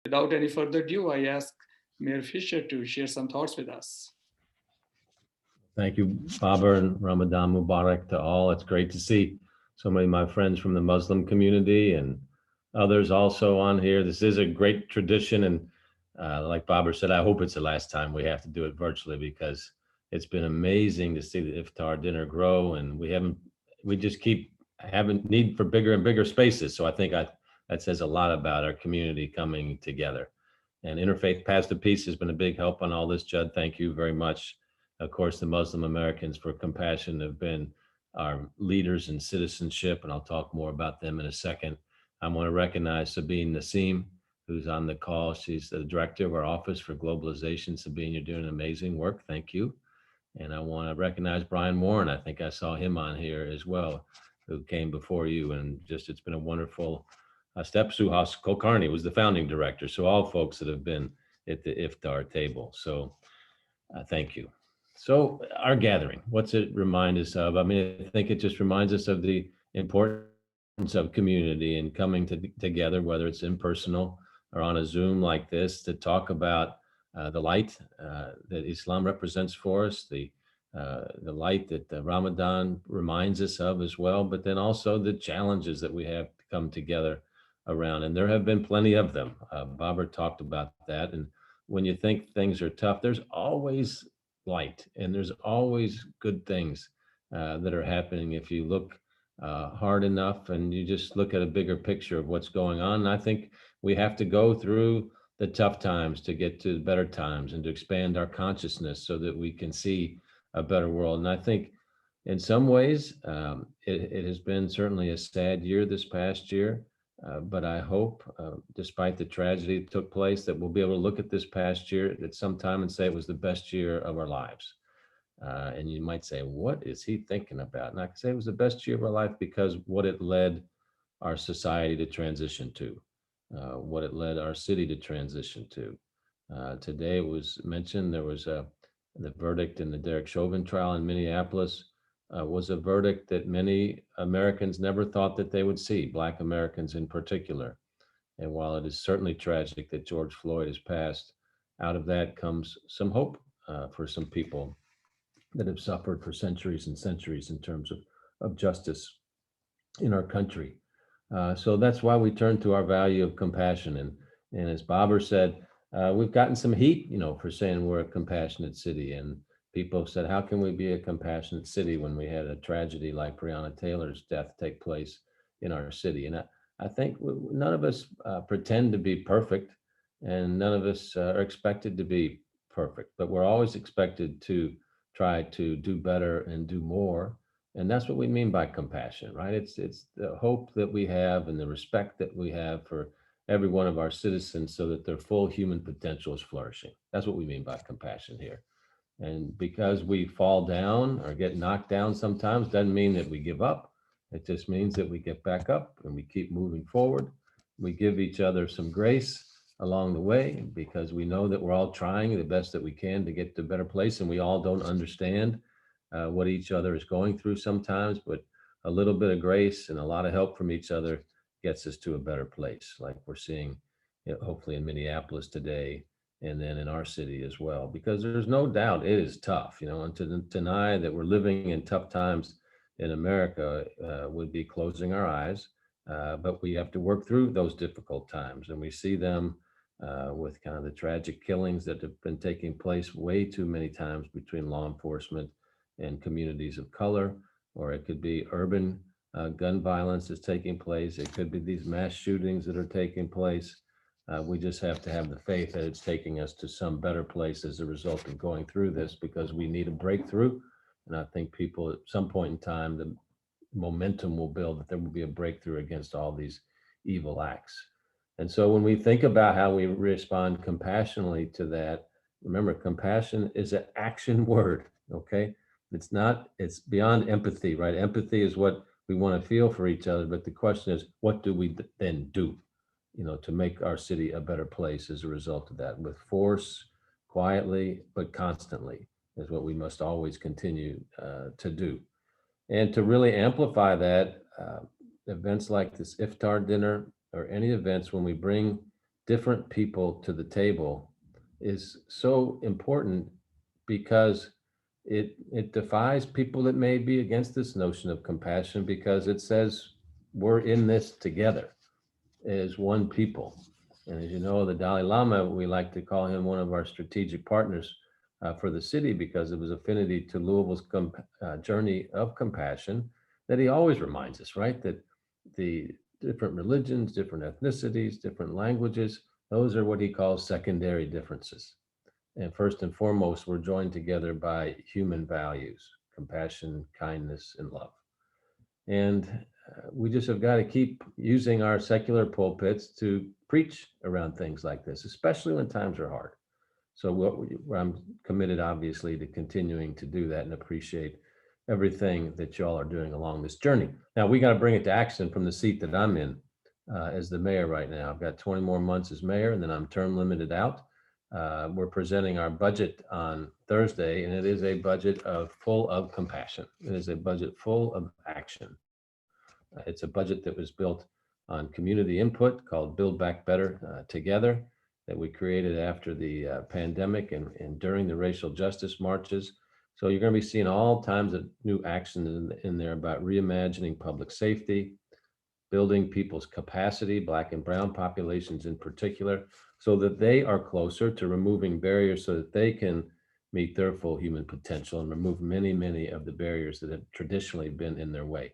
Without any further ado, I ask Mayor Fisher to share some thoughts with us. Thank you, Babar, and Ramadan Mubarak to all. It's great to see so many of my friends from the Muslim community and others also on here. This is a great tradition. And like Babar said, I hope it's the last time we have to do it virtually because it's been amazing to see the iftar dinner grow. And we just keep having need for bigger and bigger spaces. So I think that says a lot about our community coming together. And Interfaith Paths to Peace has been a big help on all this, Judd. Thank you very much. Of course, the Muslim Americans for Compassion have been our leaders in citizenship, and I'll talk more about them in a second. I want to recognize Sabine Nassim, who's on the call. She's the director of our Office for Globalization. Sabine, you're doing amazing work. Thank you. And I want to recognize Brian Warren. I think I saw him on here as well, who came before you. And just, it's been a wonderful step. Suhas Kulkarni was the founding director. So all folks that have been at the iftar table. So thank you. So our gathering, what's it remind us of? I mean, I think it just reminds us of the importance of community and coming together, whether it's impersonal or on a Zoom like this, to talk about the light that Islam represents for us, the light that Ramadan reminds us of as well, but then also the challenges that we have to come together around. And there have been plenty of them. Babar talked about that. And when you think things are tough, there's always light and there's always good things that are happening if you look hard enough and you just look at a bigger picture of what's going on. And I think we have to go through the tough times to get to better times and to expand our consciousness so that we can see a better world. And I think in some ways, it has been certainly a sad year this past year. But I hope, despite the tragedy that took place, that we'll be able to look at this past year at some time and say it was the best year of our lives. And you might say, what is he thinking about? And I can say it was the best year of our life because what it led our society to transition to, what it led our city to transition to. Today it was mentioned there was the verdict in the Derek Chauvin trial in Minneapolis was a verdict that many Americans never thought that they would see, Black Americans in particular. And while it is certainly tragic that George Floyd has passed, out of that comes some hope for some people that have suffered for centuries and centuries in terms of justice in our country. So that's why we turn to our value of compassion. And as Babar said, we've gotten some heat, for saying we're a compassionate city. And people have said, how can we be a compassionate city when we had a tragedy like Breonna Taylor's death take place in our city? And I think none of us pretend to be perfect, and none of us are expected to be perfect, but we're always expected to try to do better and do more. And that's what we mean by compassion, right? It's the hope that we have and the respect that we have for every one of our citizens so that their full human potential is flourishing. That's what we mean by compassion here. And because we fall down or get knocked down sometimes, doesn't mean that we give up. It just means that we get back up and we keep moving forward. We give each other some grace along the way because we know that we're all trying the best that we can to get to a better place, and we all don't understand what each other is going through sometimes, but a little bit of grace and a lot of help from each other gets us to a better place, like we're seeing, hopefully in Minneapolis today, and then in our city as well, because there's no doubt it is tough, and to deny that we're living in tough times in America would be closing our eyes. But we have to work through those difficult times, and we see them with kind of the tragic killings that have been taking place way too many times between law enforcement and communities of color, or it could be urban gun violence that's taking place. It could be these mass shootings that are taking place. We just have to have the faith that it's taking us to some better place as a result of going through this, because we need a breakthrough. And I think people at some point in time, the momentum will build that there will be a breakthrough against all these evil acts. And so when we think about how we respond compassionately to that, remember, compassion is an action word, okay? It's beyond empathy, right? Empathy is what we want to feel for each other. But the question is, what do we then do, to make our city a better place as a result of that? With force, quietly, but constantly is what we must always continue to do. And to really amplify that, events like this iftar dinner or any events when we bring different people to the table is so important because it defies people that may be against this notion of compassion, because it says we're in this together as one people. And as you know, the Dalai Lama, we like to call him one of our strategic partners for the city because of his affinity to Louisville's journey of compassion, that he always reminds us, right, that the different religions, different ethnicities, different languages, those are what he calls secondary differences. And first and foremost, we're joined together by human values, compassion, kindness, and love. And we just have got to keep using our secular pulpits to preach around things like this, especially when times are hard. So I'm committed, obviously, to continuing to do that and appreciate everything that y'all are doing along this journey. Now, we got to bring it to action from the seat that I'm in as the mayor right now. I've got 20 more months as mayor, and then I'm term limited out. We're presenting our budget on Thursday, and it is a budget full of compassion. It is a budget full of action. It's a budget that was built on community input called Build Back Better Together, that we created after the pandemic and during the racial justice marches. So you're going to be seeing all kinds of new actions in there about reimagining public safety, building people's capacity, Black and brown populations in particular, so that they are closer to removing barriers so that they can meet their full human potential and remove many, many of the barriers that have traditionally been in their way.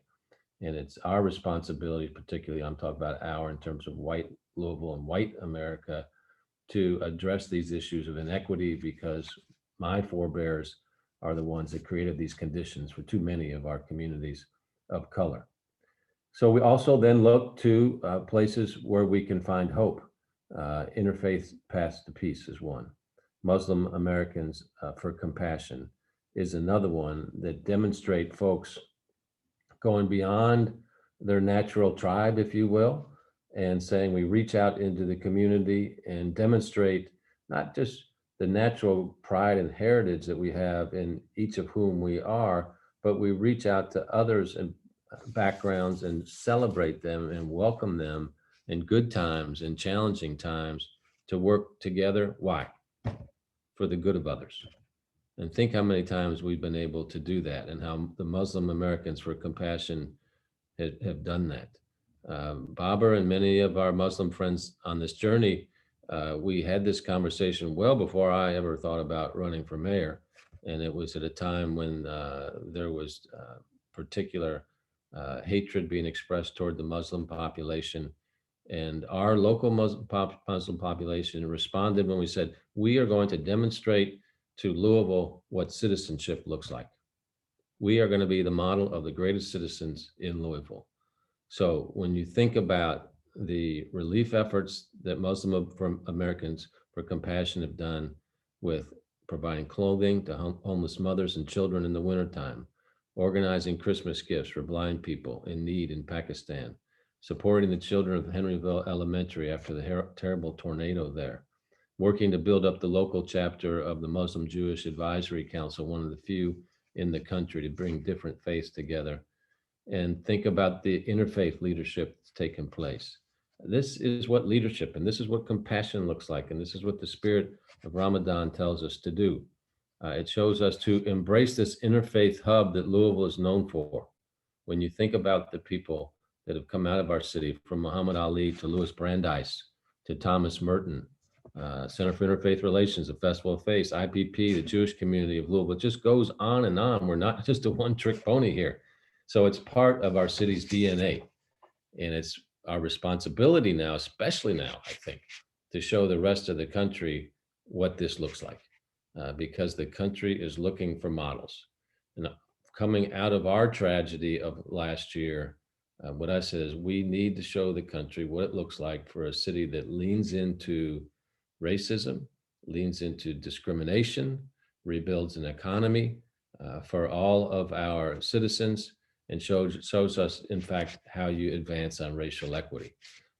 And it's our responsibility, particularly I'm talking about our in terms of white Louisville and white America, to address these issues of inequity, because my forebears are the ones that created these conditions for too many of our communities of color. So we also then look to places where we can find hope. Interfaith Paths to Peace is one. Muslim Americans for Compassion is another one that demonstrate folks going beyond their natural tribe, if you will, and saying we reach out into the community and demonstrate not just the natural pride and heritage that we have in each of whom we are, but we reach out to others and backgrounds and celebrate them and welcome them in good times and challenging times to work together. Why? For the good of others. And think how many times we've been able to do that, and how the Muslim Americans for Compassion have done that. Babar and many of our Muslim friends on this journey, we had this conversation well before I ever thought about running for mayor. And it was at a time when there was particular hatred being expressed toward the Muslim population. And our local Muslim population responded when we said, we are going to demonstrate to Louisville what citizenship looks like. We are going to be the model of the greatest citizens in Louisville. So when you think about the relief efforts that Muslim Americans for Compassion have done with providing clothing to homeless mothers and children in the wintertime, organizing Christmas gifts for blind people in need in Pakistan, supporting the children of Henryville Elementary after the terrible tornado there, working to build up the local chapter of the Muslim Jewish Advisory Council, one of the few in the country to bring different faiths together, and think about the interfaith leadership that's taken place. This is what leadership and this is what compassion looks like. And this is what the spirit of Ramadan tells us to do. It shows us to embrace this interfaith hub that Louisville is known for. When you think about the people that have come out of our city, from Muhammad Ali to Louis Brandeis to Thomas Merton, Center for Interfaith Relations, the Festival of Faith, IPP, the Jewish community of Louisville, it just goes on and on. We're not just a one-trick pony here. So it's part of our city's DNA. And it's our responsibility now, especially now, I think, to show the rest of the country what this looks like, because the country is looking for models. And coming out of our tragedy of last year, what I said is we need to show the country what it looks like for a city that leans into racism, leans into discrimination, rebuilds an economy for all of our citizens, and shows us, in fact, how you advance on racial equity.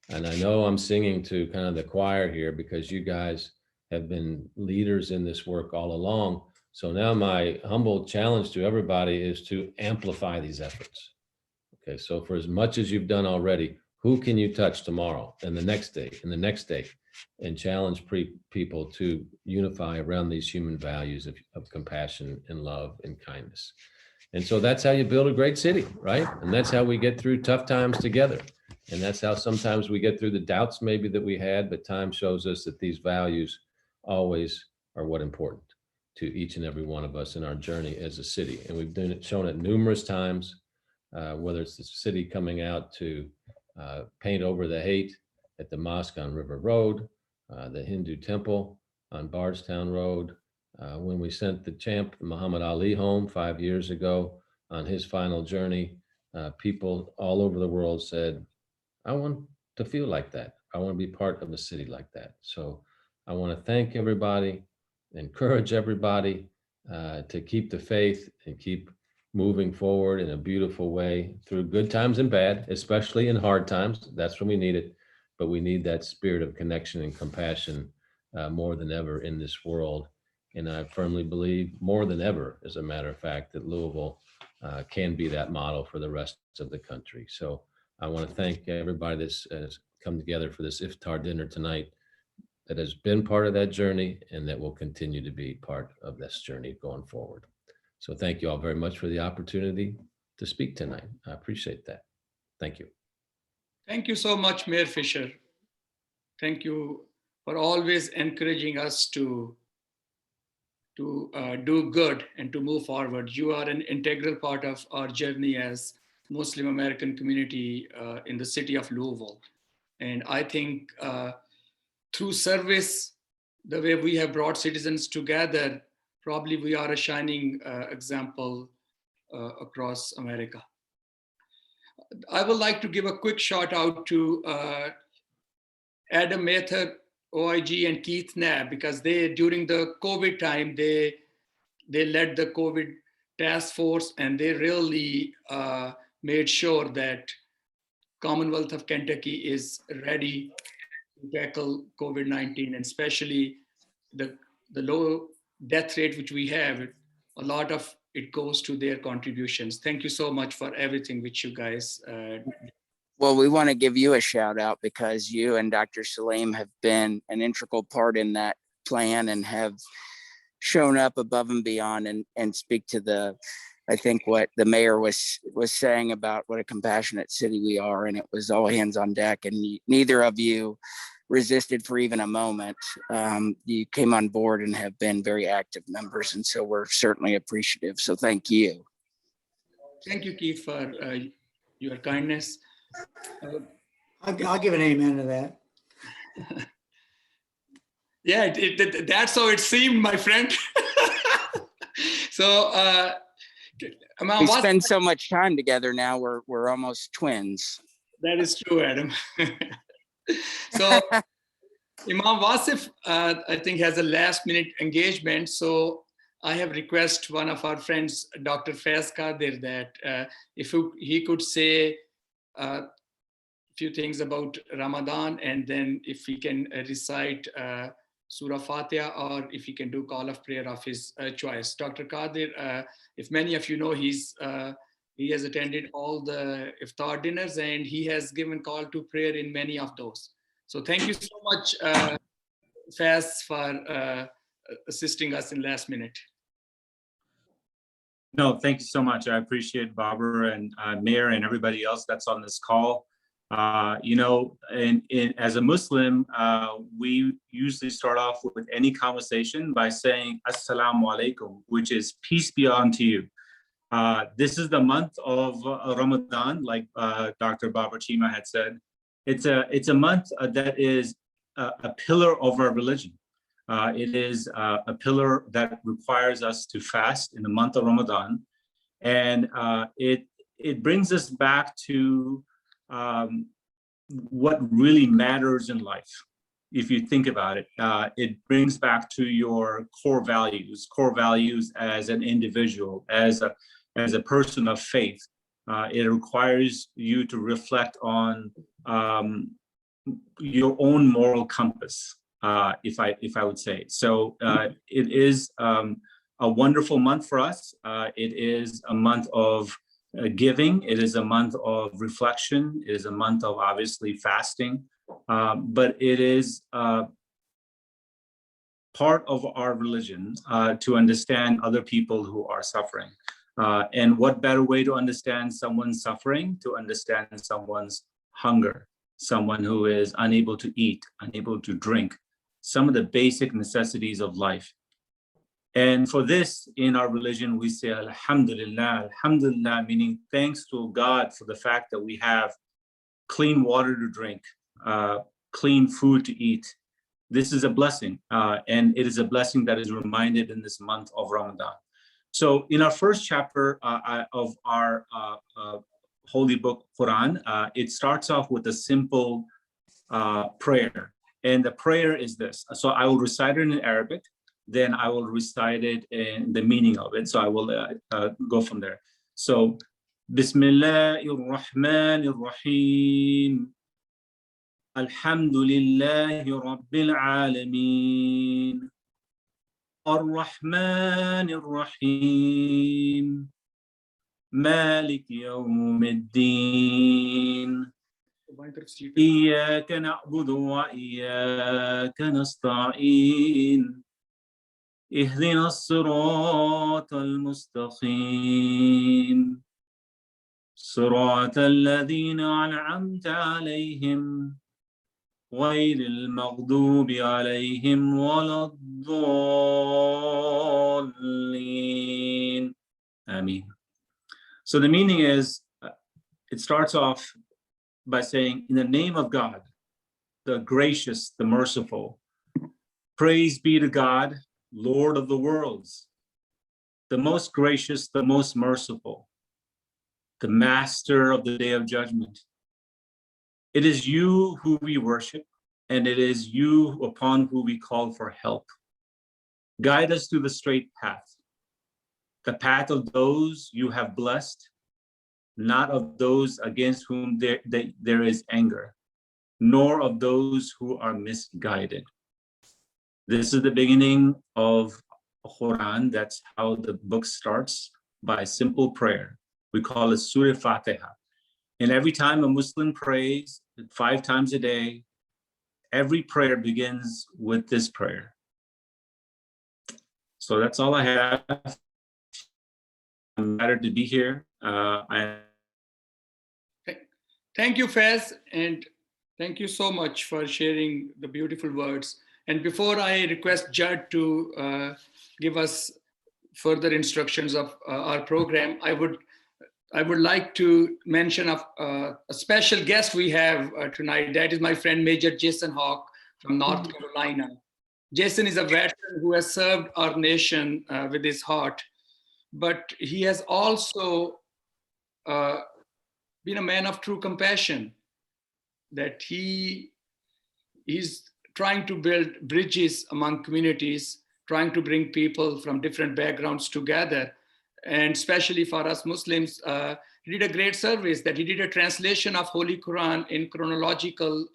And I know I'm singing to kind of the choir here because you guys have been leaders in this work all along. So now my humble challenge to everybody is to amplify these efforts. Okay, so for as much as you've done already, who can you touch tomorrow and the next day and the next day? and challenge people to unify around these human values of compassion and love and kindness. And so that's how you build a great city, right? And that's how we get through tough times together. And that's how sometimes we get through the doubts maybe that we had, but time shows us that these values always are what important to each and every one of us in our journey as a city. And we've shown it numerous times, whether it's the city coming out to paint over the hate at the mosque on River Road, the Hindu temple on Bardstown Road, when we sent the champ Muhammad Ali home 5 years ago on his final journey, people all over the world said, I want to feel like that. I want to be part of a city like that. So I want to thank everybody, encourage everybody to keep the faith and keep moving forward in a beautiful way through good times and bad, especially in hard times. That's when we need it. But we need that spirit of connection and compassion more than ever in this world. And I firmly believe more than ever, as a matter of fact, that Louisville can be that model for the rest of the country. So I want to thank everybody that's come together for this iftar dinner tonight, that has been part of that journey and that will continue to be part of this journey going forward. So thank you all very much for the opportunity to speak tonight. I appreciate that. Thank you. Thank you so much, Mayor Fisher. Thank you for always encouraging us to do good and to move forward. You are an integral part of our journey as Muslim American community in the city of Louisville. And I think through service, the way we have brought citizens together, probably we are a shining example across America. I would like to give a quick shout out to Adam Mather, OIG, and Keith Knapp, because they, during the COVID time, they led the COVID task force, and they really made sure that Commonwealth of Kentucky is ready to tackle COVID-19, and especially the low death rate which we have. A lot of it goes to their contributions. Thank you so much for everything which you guys Well, we want to give you a shout out because you and Dr. Salim have been an integral part in that plan and have shown up above and beyond and speak to I think what the mayor was saying about what a compassionate city we are, and it was all hands on deck, and neither of you resisted for even a moment. You came on board and have been very active members, and so we're certainly appreciative. So thank you. Thank you, Keith, for your kindness. I'll give an amen to that. Yeah, that's how it seemed, my friend. So, we spend so much time together now. We're almost twins. That is true, Adam. So, Imam Wasif, I think, has a last-minute engagement. So, I have requested one of our friends, Dr. Faiz Qadir, that if he could say a few things about Ramadan, and then if he can recite Surah Fatiha, or if he can do call of prayer of his choice. Dr. Qadir, if many of you know, he has attended all the iftar dinners, and he has given call to prayer in many of those. So thank you so much, Faiz, for assisting us in last minute. No, thank you so much. I appreciate Babar and Mayor and everybody else that's on this call. You know, as a Muslim, we usually start off with any conversation by saying Assalamu alaikum, which is peace be unto you. This is the month of Ramadan, like Dr. Babar Chima had said. It's a month that is a pillar of our religion. It is a pillar that requires us to fast in the month of Ramadan, and it brings us back to what really matters in life. If you think about it, it brings back to your core values as an individual, as a person of faith. It requires you to reflect on your own moral compass, if I would say. So it is a wonderful month for us. It is a month of giving. It is a month of reflection. It is a month of obviously fasting. but it is part of our religion to understand other people who are suffering. And what better way to understand someone's suffering, to understand someone's hunger, someone who is unable to eat, unable to drink, some of the basic necessities of life. And for this, in our religion, we say, Alhamdulillah, Alhamdulillah, meaning thanks to God for the fact that we have clean water to drink, clean food to eat. This is a blessing, and it is a blessing that is reminded in this month of Ramadan. So in our first chapter of our holy book, Quran, it starts off with a simple prayer. And the prayer is this. So I will recite it in Arabic, then I will recite it in the meaning of it. So I will go from there. So, Bismillahir Rahmanir Rahim. Alhamdulillahi Rabbil Alameen. Ar-Rahmanir Rahim. Malik Yawmiddin. إياك نعبد وإياك نستعين اهدنا الصراط المستقيم صراط الذين أنعمت عليهم غير المغضوب عليهم ولا الضالين. Ameen. So the meaning is, it starts off by saying, in the name of God, the gracious, the merciful. Praise be to God, Lord of the worlds, the most gracious, the most merciful, the master of the day of judgment. It is you who we worship, and it is you upon who we call for help. Guide us to the straight path, the path of those you have blessed, not of those against whom there is anger, nor of those who are misguided. This is the beginning of Quran. That's how the book starts, by a simple prayer. We call it Surah Fatiha. And every time a Muslim prays 5 times a day, every prayer begins with this prayer. So that's all I have. I'm honored to be here. Thank you, Faz, and thank you so much for sharing the beautiful words. And before I request Judd to give us further instructions of our program, I would like to mention a special guest we have tonight. That is my friend Major Jason Hawk from North Carolina. Jason is a veteran who has served our nation with his heart, but he has also been a man of true compassion, that he's trying to build bridges among communities, trying to bring people from different backgrounds together. And especially for us Muslims, he did a great service, that he did a translation of Holy Quran in chronological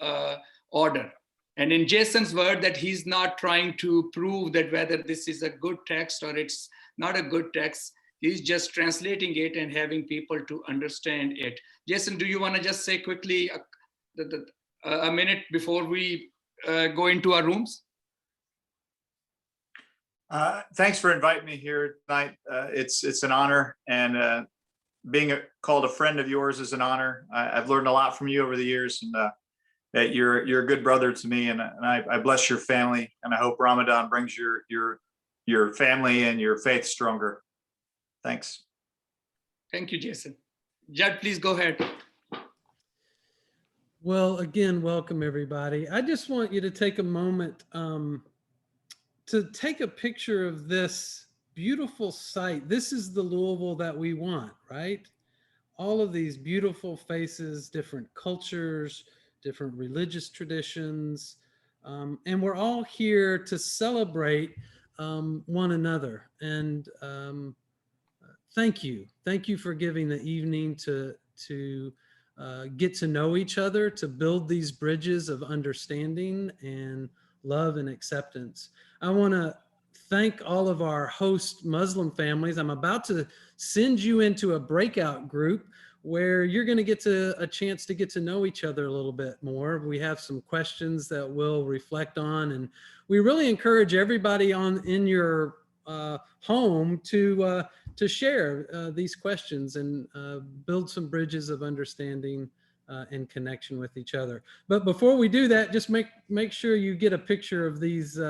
order. And in Jason's word, that he's not trying to prove that whether this is a good text or it's not a good text. He's just translating it and having people to understand it. Jason, do you want to just say quickly a minute before we go into our rooms? Thanks for inviting me here tonight. It's an honor, and being called a friend of yours is an honor. I've learned a lot from you over the years, and that you're a good brother to me, and I bless your family, and I hope Ramadan brings your family and your faith stronger. Thanks. Thank you, Jason. Judd, please go ahead. Well, again, welcome everybody. I just want you to take a moment to take a picture of this beautiful site. This is the Louisville that we want, right? All of these beautiful faces, different cultures, different religious traditions, and we're all here to celebrate one another. And thank you for giving the evening to get to know each other, to build these bridges of understanding and love and acceptance. I want to thank all of our host Muslim families. I'm about to send you into a breakout group where you're going to get a chance to get to know each other a little bit more. We have some questions that we'll reflect on, and we really encourage everybody in your home to share these questions and build some bridges of understanding and connection with each other. But before we do that, just make sure you get a picture of these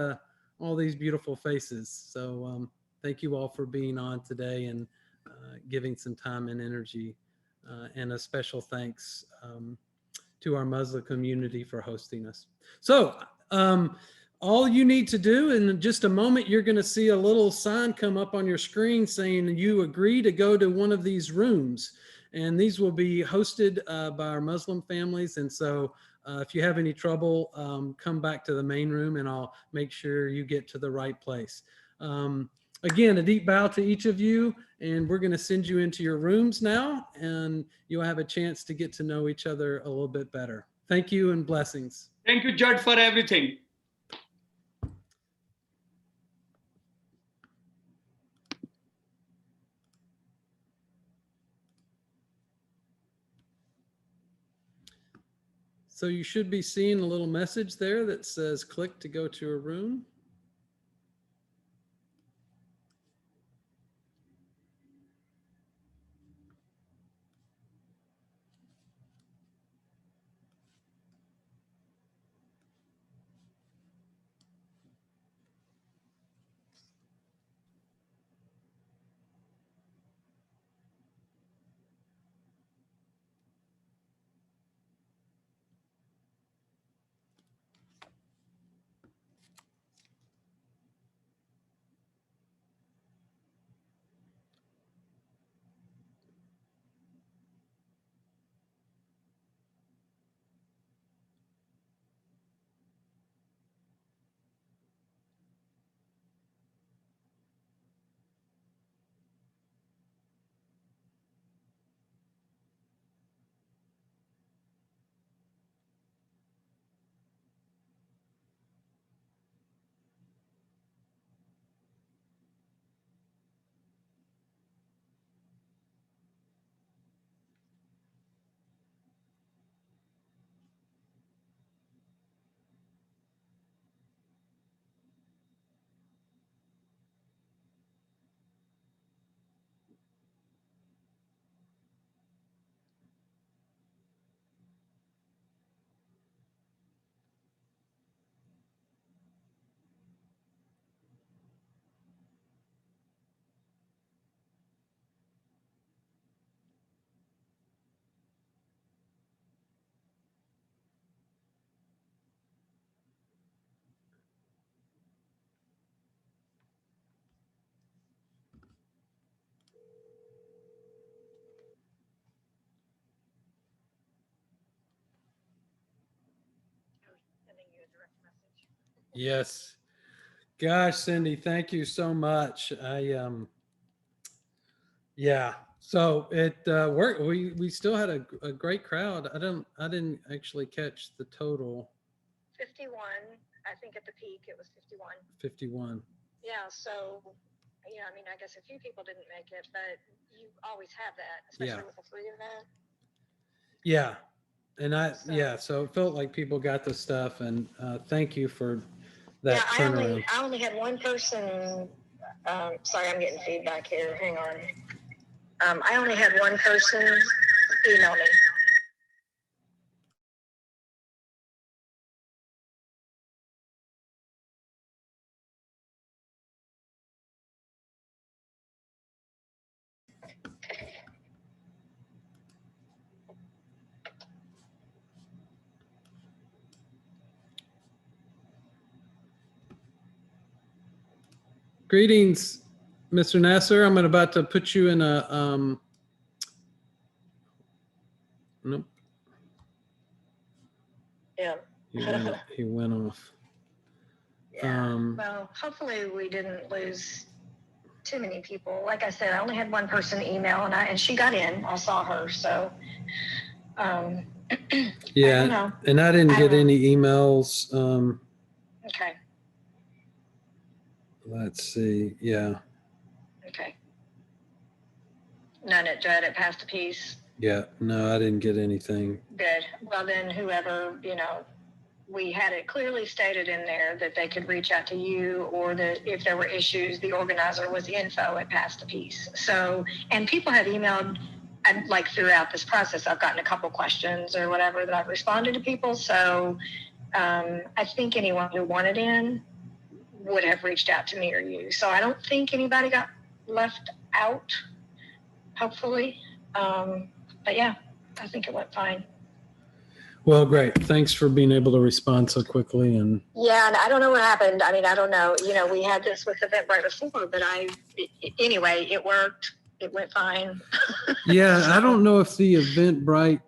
all these beautiful faces. So thank you all for being on today and giving some time and energy. And a special thanks to our Muslim community for hosting us. So all you need to do in just a moment, you're going to see a little sign come up on your screen saying you agree to go to one of these rooms. And these will be hosted by our Muslim families. And so if you have any trouble, come back to the main room and I'll make sure you get to the right place. Again, a deep bow to each of you, and we're going to send you into your rooms now, and you'll have a chance to get to know each other a little bit better. Thank you and blessings. Thank you, Judd, for everything. So you should be seeing a little message there that says click to go to a room. Yes. Gosh, Cindy, thank you so much. Yeah. So it worked. We still had a great crowd. I didn't actually catch the total. 51. I think at the peak it was 51. 51. Yeah. So, yeah, I mean, I guess a few people didn't make it, but you always have that, especially with a free event. Yeah. And so it felt like people got the stuff, and thank you for that turnaround. I only had one person. Sorry, I'm getting feedback here. Hang on. I only had one person email me. Greetings, Mr. Nasser. I'm about to put you in a nope. Yeah. He went off. Yeah. Well, hopefully we didn't lose too many people. Like I said, I only had one person email, and she got in. I saw her. So, yeah. I don't know. And I didn't get any emails. Okay. Let's see. Yeah. Okay. None at Judd at Past a Piece. Yeah, no, I didn't get anything. Good. Well, then whoever, we had it clearly stated in there that they could reach out to you, or that if there were issues, the organizer was info at Pass the Peace. So, and people have emailed, and like throughout this process, I've gotten a couple questions or whatever that I've responded to people. So I think anyone who wanted in would have reached out to me or you. So I don't think anybody got left out, hopefully. But yeah, I think it went fine. Well, great. Thanks for being able to respond so quickly. And yeah, and I don't know what happened. I mean, I don't know. We had this with Eventbrite before, but anyway, it worked. It went fine. yeah, I don't know if the Eventbrite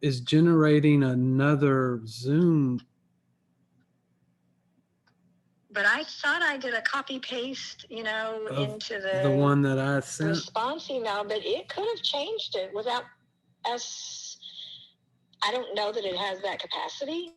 is generating another Zoom. But I thought I did a copy paste, into the one that I sent. Response email, but it could have changed it without us. I don't know that it has that capacity.